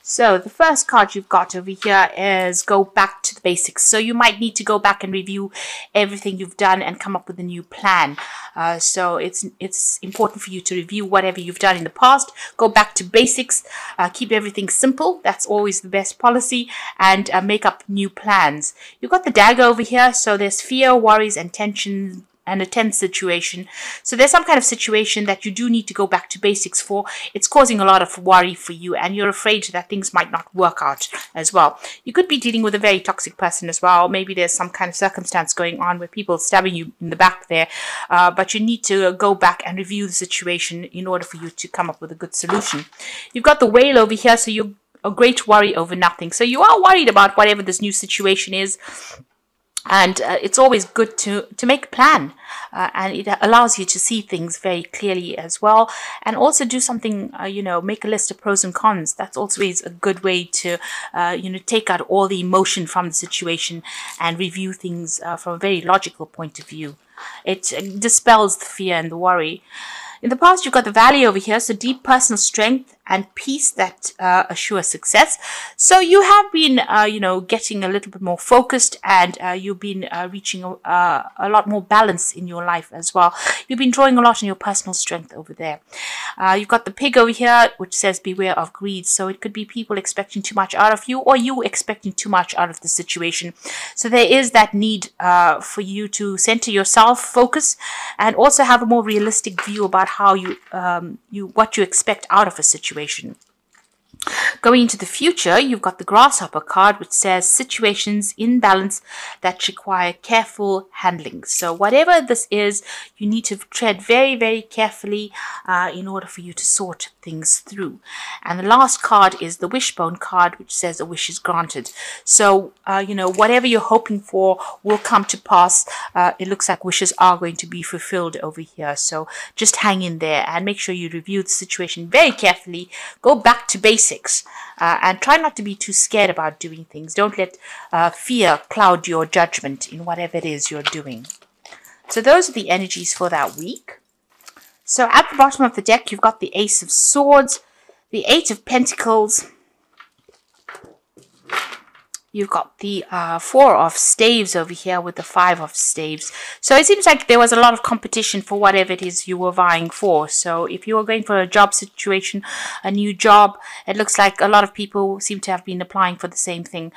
So the first card you've got over here is go back to the basics. So you might need to go back and review everything you've done and come up with a new plan. So it's important for you to review whatever you've done in the past. Go back to basics. Keep everything simple. That's always the best policy. And make up new plans. You've got the dagger over here. So there's fear, worries, and tension and a tense situation. So there's some kind of situation that you do need to go back to basics for. It's causing a lot of worry for you and you're afraid that things might not work out as well. You could be dealing with a very toxic person as well. Maybe there's some kind of circumstance going on where people are stabbing you in the back there. But you need to go back and review the situation in order for you to come up with a good solution. You've got the whale over here. So you're a great worry over nothing. So you are worried about whatever this new situation is. And it's always good to make a plan, and it allows you to see things very clearly as well, and also do something, make a list of pros and cons. That's always a good way to, take out all the emotion from the situation and review things from a very logical point of view. It dispels the fear and the worry. In the past, you've got the valley over here, so deep personal strength and peace that assure success. So you have been, getting a little bit more focused, and you've been reaching a lot more balance in your life as well. You've been drawing a lot on your personal strength over there. You've got the pig over here, which says beware of greed. So it could be people expecting too much out of you, or you expecting too much out of the situation. So there is that need for you to center yourself, focus, and also have a more realistic view about how what you expect out of a situation. Going into the future, you've got the grasshopper card, which says situations in balance that require careful handling. So whatever this is, you need to tread very, very carefully in order for you to sort things through. And the last card is the wishbone card, which says a wish is granted. So, whatever you're hoping for will come to pass. It looks like wishes are going to be fulfilled over here. So just hang in there and make sure you review the situation very carefully. Go back to basics. And try not to be too scared about doing things. Don't let fear cloud your judgment in whatever it is you're doing. So those are the energies for that week. So at the bottom of the deck, you've got the Ace of Swords, the Eight of Pentacles. You've got the Four of Staves over here with the Five of Staves. So it seems like there was a lot of competition for whatever it is you were vying for. So if you were going for a job situation, a new job, it looks like a lot of people seem to have been applying for the same thing.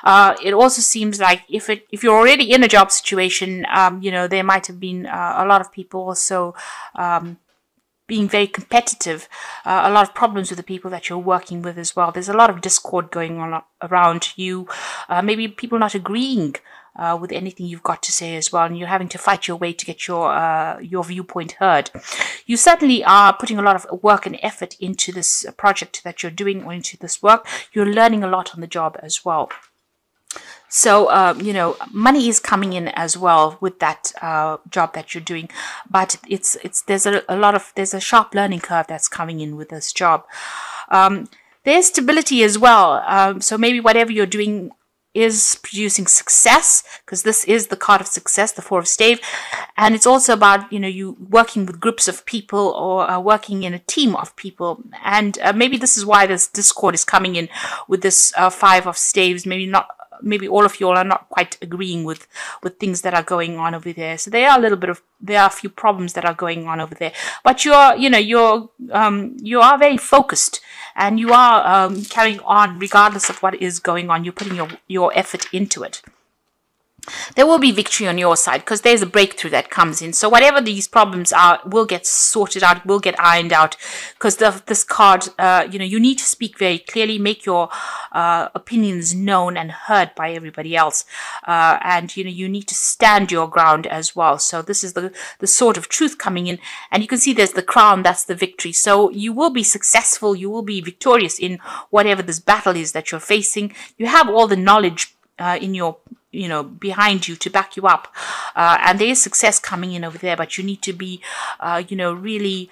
It also seems like if you're already in a job situation, there might have been a lot of people also being very competitive, a lot of problems with the people that you're working with as well. There's a lot of discord going on around you. Maybe people not agreeing with anything you've got to say as well, and you're having to fight your way to get your viewpoint heard. You certainly are putting a lot of work and effort into this project that you're doing, or into this work. You're learning a lot on the job as well. So, money is coming in as well with that job that you're doing, but there's a sharp learning curve that's coming in with this job. There's stability as well. So maybe whatever you're doing is producing success, because this is the card of success, the Four of Staves, and it's also about you working with groups of people, or working in a team of people, and maybe this is why this discord is coming in with this Five of Staves. Maybe all of you all are not quite agreeing with things that are going on over there. So there are a few problems that are going on over there. But you are very focused, and you are carrying on regardless of what is going on. You're putting your effort into it. There will be victory on your side, because there's a breakthrough that comes in. So whatever these problems are will get sorted out, will get ironed out, because this card, you need to speak very clearly, make your opinions known and heard by everybody else. And you need to stand your ground as well. So this is the sort of truth coming in. And you can see there's the crown, that's the victory. So you will be successful, you will be victorious in whatever this battle is that you're facing. You have all the knowledge in your behind you to back you up, and there is success coming in over there, but you need to be really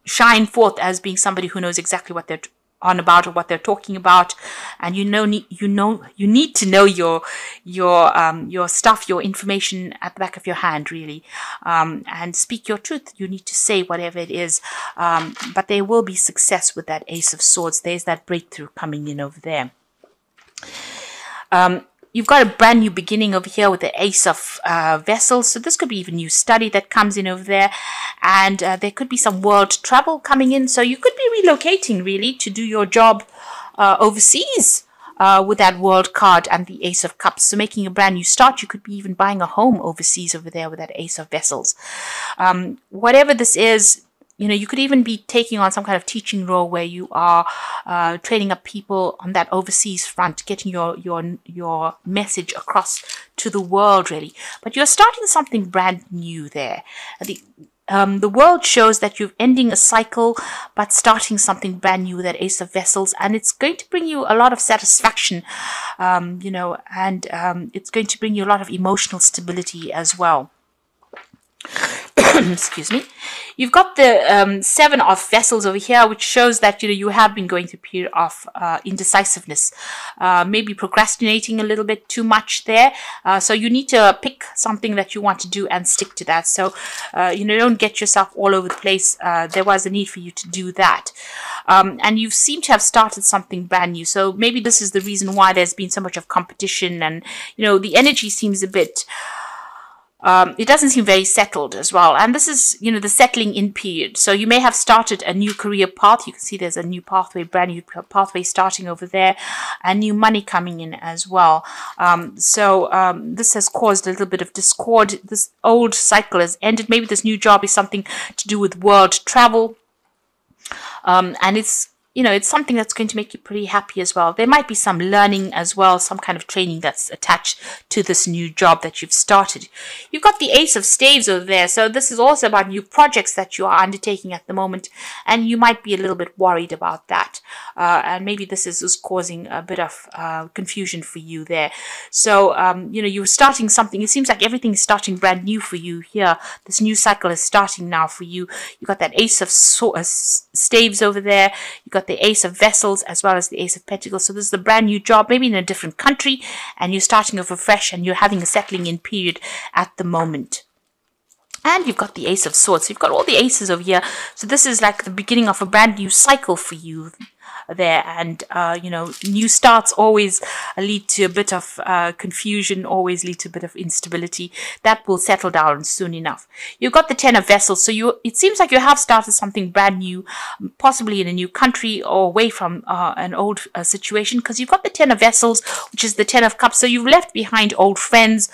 shine forth as being somebody who knows exactly what they're on about or what they're talking about, and you need to know your stuff, your information at the back of your hand, really, and speak your truth. You need to say whatever it is, but there will be success with that Ace of Swords. There's that breakthrough coming in over there. You've got a brand new beginning over here with the Ace of Vessels. So this could be even new study that comes in over there. And there could be some world travel coming in. So you could be relocating, really, to do your job overseas with that World card and the Ace of Cups. So making a brand new start. You could be even buying a home overseas over there with that Ace of Vessels. Whatever this is, you know, you could even be taking on some kind of teaching role where you are training up people on that overseas front, getting your message across to the world, really. But you're starting something brand new there. The world shows that you're ending a cycle, but starting something brand new with that Ace of Vessels, and it's going to bring you a lot of satisfaction, you know, and it's going to bring you a lot of emotional stability as well. Excuse me. You've got the Seven of Vessels over here, which shows that, you know, you have been going through a period of indecisiveness, maybe procrastinating a little bit too much there. So you need to pick something that you want to do and stick to that. So, you know, don't get yourself all over the place. There was a need for you to do that. And you seem to have started something brand new. So maybe this is the reason why there's been so much of competition, and, you know, the energy seems a bit... it doesn't seem very settled as well. And this is, you know, the settling in period. So you may have started a new career path. You can see there's a new pathway, brand new pathway starting over there, and new money coming in as well. This has caused a little bit of discord. This old cycle has ended. Maybe this new job is something to do with world travel. And it's, you know, it's something that's going to make you pretty happy as well. There might be some learning as well, some kind of training that's attached to this new job that you've started. You've got the Ace of Staves over there. So this is also about new projects that you are undertaking at the moment, and you might be a little bit worried about that. And maybe this is causing a bit of confusion for you there. So, you know, you're starting something. It seems like everything is starting brand new for you here. This new cycle is starting now for you. You've got that Ace of Staves over there. You've got the Ace of Vessels as well as the Ace of Pentacles. So this is a brand new job, maybe in a different country, and you're starting over fresh, and you're having a settling in period at the moment. And you've got the Ace of Swords. So you've got all the aces over here. So this is like the beginning of a brand new cycle for you there. And, you know, new starts always lead to a bit of confusion, always lead to a bit of instability. That will settle down soon enough. You've got the Ten of Vessels. So it seems like you have started something brand new, possibly in a new country or away from an old situation, because you've got the Ten of Vessels, which is the Ten of Cups. So you've left behind old friends,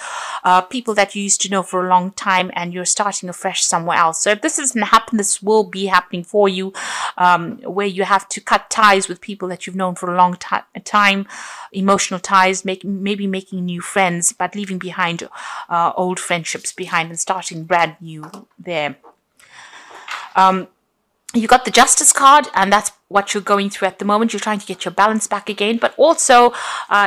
people that you used to know for a long time, and you're starting afresh somewhere else. So if this doesn't happen, this will be happening for you, where you have to cut ties with people that you've known for a long time, emotional ties, maybe making new friends, but leaving behind old friendships behind and starting brand new there. You got the Justice card, and that's what you're going through at the moment. You're trying to get your balance back again, but also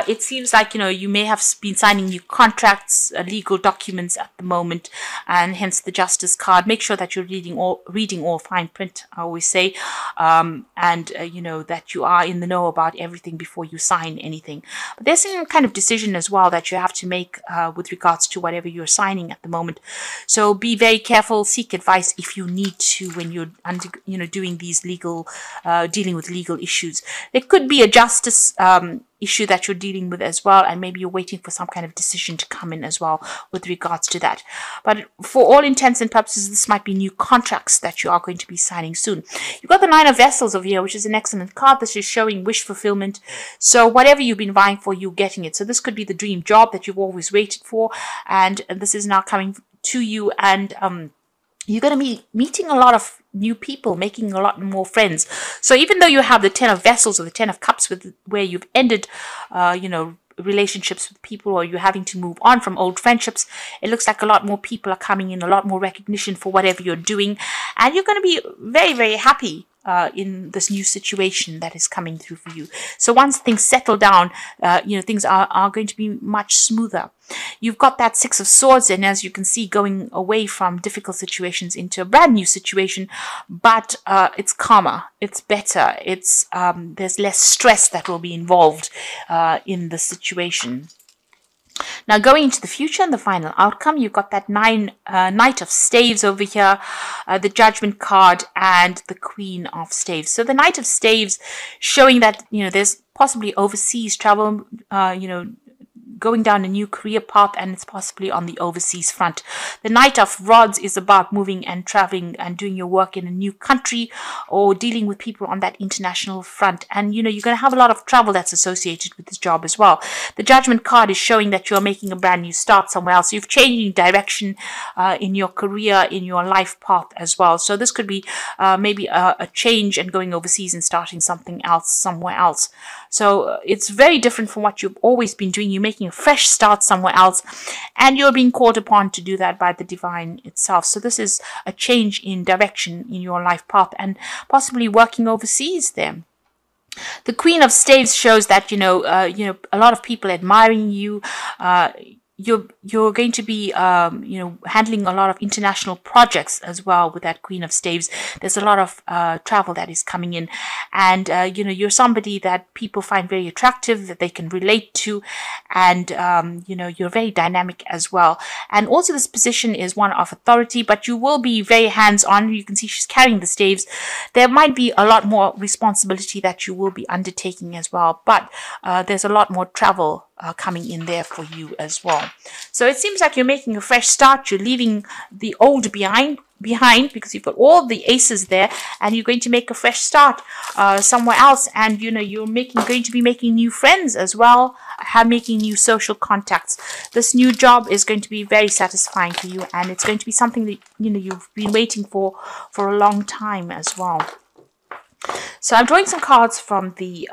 it seems like, you know, you may have been signing new contracts, legal documents at the moment, and hence the Justice card. Make sure that you're reading all fine print, I always say, and you know, that you are in the know about everything before you sign anything. But there's some kind of decision as well that you have to make with regards to whatever you're signing at the moment. So be very careful. Seek advice if you need to when you're doing these legal dealing with legal issues. There could be a justice issue that you're dealing with as well, and maybe you're waiting for some kind of decision to come in as well with regards to that. But for all intents and purposes, this might be new contracts that you are going to be signing soon. You've got the Nine of Vessels over here, which is an excellent card. This is showing wish fulfillment. So whatever you've been vying for, you're getting it. So this could be the dream job that you've always waited for, and this is now coming to you, and you're going to be meeting a lot of new people, making a lot more friends. So even though you have the Ten of Vessels or the Ten of Cups where you've ended, relationships with people, or you're having to move on from old friendships, it looks like a lot more people are coming in, a lot more recognition for whatever you're doing, and you're going to be very, very happy in this new situation that is coming through for you. So once things settle down, things are going to be much smoother. You've got that Six of Swords, and as you can see, going away from difficult situations into a brand new situation, but it's calmer, it's better, it's there's less stress that will be involved in the situation. Now, going into the future and the final outcome, you've got that Knight of Staves over here, the Judgment card, and the Queen of Staves. So the Knight of Staves showing that, there's possibly overseas travel, going down a new career path, and it's possibly on the overseas front. The Knight of Rods is about moving and traveling and doing your work in a new country or dealing with people on that international front. And, you're going to have a lot of travel that's associated with this job as well. The Judgment card is showing that you're making a brand new start somewhere else. You've changed direction in your career, in your life path as well. So this could be maybe a change and going overseas and starting something else somewhere else. So it's very different from what you've always been doing. You're making a fresh start somewhere else, and you're being called upon to do that by the divine itself. So this is a change in direction in your life path, and possibly working overseas there. The Queen of Staves shows that a lot of people admiring you. You're going to be handling a lot of international projects as well with that Queen of Staves. There's a lot of travel that is coming in, and you're somebody that people find very attractive, that they can relate to, and you're very dynamic as well. And also this position is one of authority, but you will be very hands-on. You can see she's carrying the staves. There might be a lot more responsibility that you will be undertaking as well, but there's a lot more travel coming in there for you as well. So it seems like you're making a fresh start. You're leaving the old behind because you've got all the aces there, and you're going to make a fresh start somewhere else. And you're going to be making new friends as well, making new social contacts. This new job is going to be very satisfying for you, and it's going to be something that you've been waiting for a long time as well. So I'm drawing some cards from the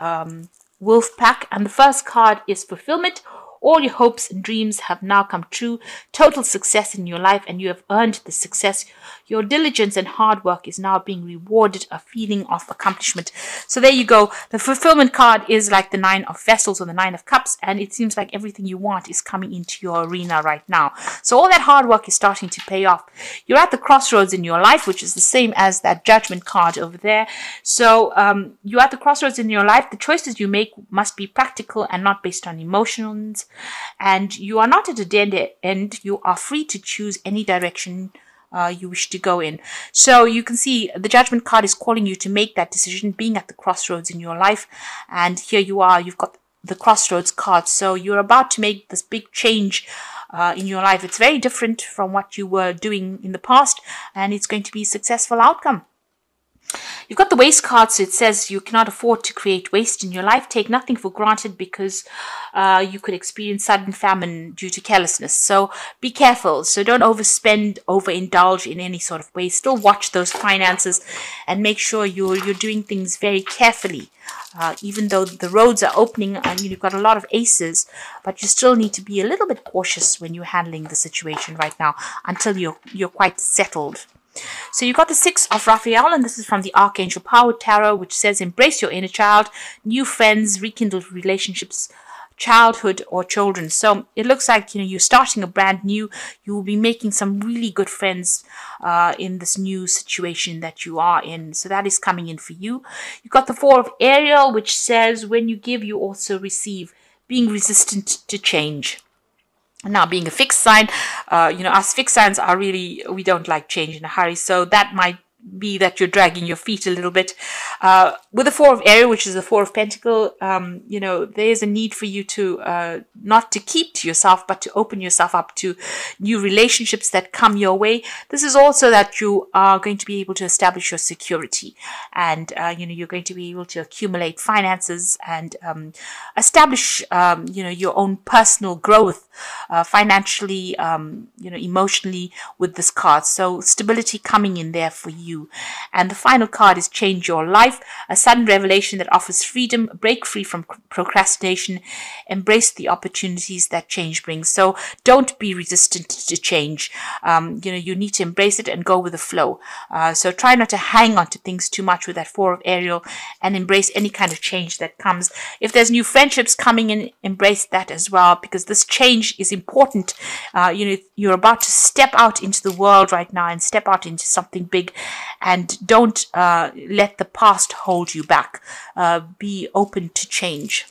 Wolf pack, and the first card is Fulfillment. All your hopes and dreams have now come true. Total success in your life, and you have earned the success. Your diligence and hard work is now being rewarded, a feeling of accomplishment. So there you go. The Fulfillment card is like the Nine of Vessels or the Nine of Cups, and it seems like everything you want is coming into your arena right now. So all that hard work is starting to pay off. You're at the crossroads in your life, which is the same as that Judgment card over there. So you're at the crossroads in your life. The choices you make must be practical and not based on emotions. And you are not at a dead end. You are free to choose any direction you wish to go in. So you can see the Judgment card is calling you to make that decision, being at the crossroads in your life. And here you are, you've got the crossroads card. So you're about to make this big change in your life. It's very different from what you were doing in the past, and it's going to be a successful outcome. You've got the Waste card, so it says you cannot afford to create waste in your life. Take nothing for granted, because you could experience sudden famine due to carelessness. So be careful. So don't overspend, overindulge in any sort of way. Still watch those finances and make sure you're doing things very carefully. Even though the roads are opening and you've got a lot of aces, but you still need to be a little bit cautious when you're handling the situation right now until you're quite settled. So you've got the Six of Raphael, and this is from the Archangel Power Tarot, which says embrace your inner child, new friends, rekindled relationships, childhood or children. So it looks like you're starting a brand new. You will be making some really good friends in this new situation that you are in. So that is coming in for you. You've got the Four of Ariel, which says when you give, you also receive, being resistant to change. Now, being a fixed sign, us fixed signs are really, we don't like change in a hurry. So that might be that you're dragging your feet a little bit. With the Four of Ariel, which is the Four of Pentacle, there is a need for you to not to keep to yourself, but to open yourself up to new relationships that come your way. This is also that you are going to be able to establish your security, and you're going to be able to accumulate finances and establish your own personal growth financially, emotionally with this card. So stability coming in there for you. you. And the final card is change your life, a sudden revelation that offers freedom, break free from procrastination, embrace the opportunities that change brings. So don't be resistant to change. You need to embrace it and go with the flow. So try not to hang on to things too much with that Four of Ariel, and embrace any kind of change that comes. If there's new friendships coming in, embrace that as well, because this change is important. You're about to step out into the world right now and step out into something big, and don't let the past hold you back. Be open to change.